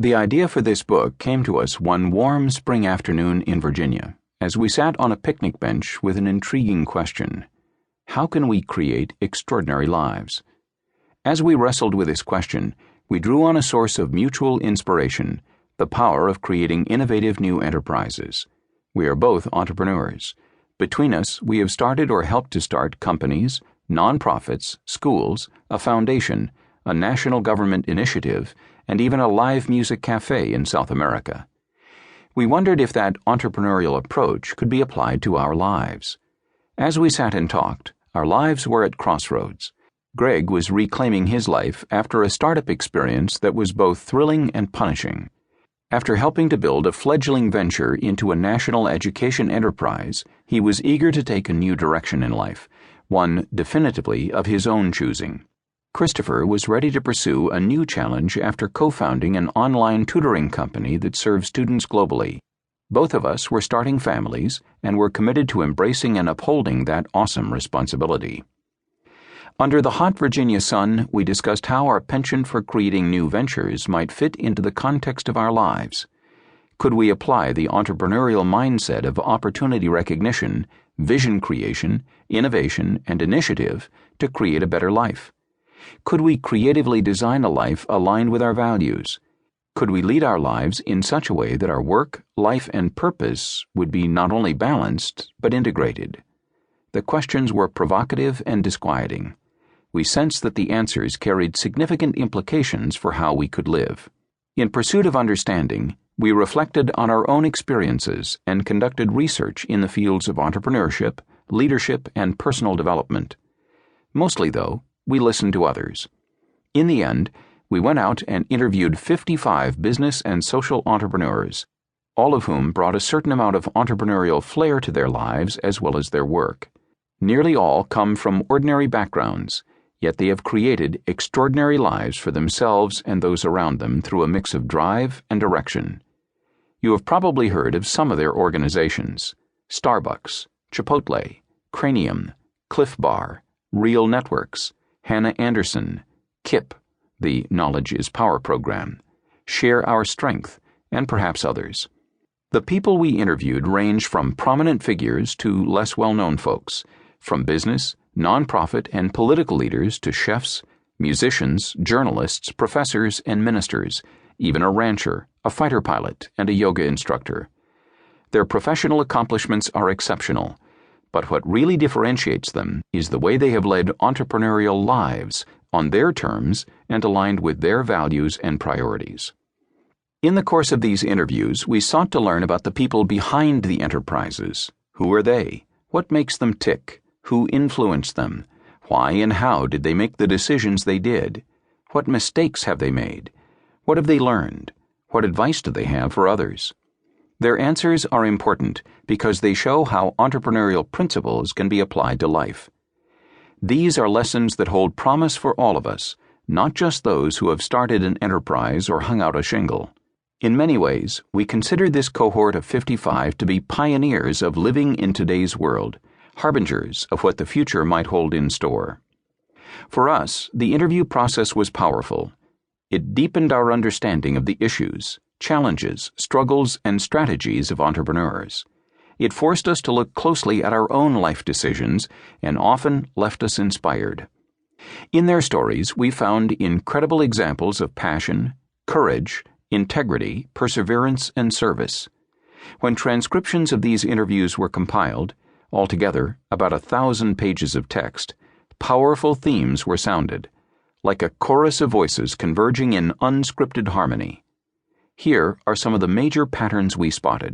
The idea for this book came to us one warm spring afternoon in Virginia, as we sat on a picnic bench with an intriguing question: how can we create extraordinary lives? As we wrestled with this question, we drew on a source of mutual inspiration, the power of creating innovative new enterprises. We are both entrepreneurs. Between us, we have started or helped to start companies, nonprofits, schools, a foundation, a national government initiative, and even a live music cafe in South America. We wondered if that entrepreneurial approach could be applied to our lives. As we sat and talked, our lives were at crossroads. Gregg was reclaiming his life after a startup experience that was both thrilling and punishing. After helping to build a fledgling venture into a national education enterprise, he was eager to take a new direction in life, one definitively of his own choosing. Christopher was ready to pursue a new challenge after co-founding an online tutoring company that serves students globally. Both of us were starting families and were committed to embracing and upholding that awesome responsibility. Under the hot Virginia sun, we discussed how our penchant for creating new ventures might fit into the context of our lives. Could we apply the entrepreneurial mindset of opportunity recognition, vision creation, innovation, and initiative to create a better life? Could we creatively design a life aligned with our values? Could we lead our lives in such a way that our work, life, and purpose would be not only balanced, but integrated? The questions were provocative and disquieting. We sensed that the answers carried significant implications for how we could live. In pursuit of understanding, we reflected on our own experiences and conducted research in the fields of entrepreneurship, leadership, and personal development. Mostly, though, we listened to others. In the end, we went out and interviewed 55 business and social entrepreneurs, all of whom brought a certain amount of entrepreneurial flair to their lives as well as their work. Nearly all come from ordinary backgrounds, yet they have created extraordinary lives for themselves and those around them through a mix of drive and direction. You have probably heard of some of their organizations: Starbucks, Chipotle, Cranium, Cliff Bar, Real Networks, Hannah Anderson, KIP, the Knowledge is Power program, Share Our Strength, and perhaps others. The people we interviewed range from prominent figures to less well-known folks, from business, nonprofit, and political leaders to chefs, musicians, journalists, professors, and ministers, even a rancher, a fighter pilot, and a yoga instructor. Their professional accomplishments are exceptional, but what really differentiates them is the way they have led entrepreneurial lives on their terms and aligned with their values and priorities. In the course of these interviews, we sought to learn about the people behind the enterprises. Who are they? What makes them tick? Who influenced them? Why and how did they make the decisions they did? What mistakes have they made? What have they learned? What advice do they have for others? Their answers are important because they show how entrepreneurial principles can be applied to life. These are lessons that hold promise for all of us, not just those who have started an enterprise or hung out a shingle. In many ways, we consider this cohort of 55 to be pioneers of living in today's world, harbingers of what the future might hold in store. For us, the interview process was powerful. It deepened our understanding of the issues, challenges, struggles, and strategies of entrepreneurs. It forced us to look closely at our own life decisions and often left us inspired. In their stories, we found incredible examples of passion, courage, integrity, perseverance, and service. When transcriptions of these interviews were compiled, altogether about 1,000 pages of text, powerful themes were sounded, like a chorus of voices converging in unscripted harmony. Here are some of the major patterns we spotted.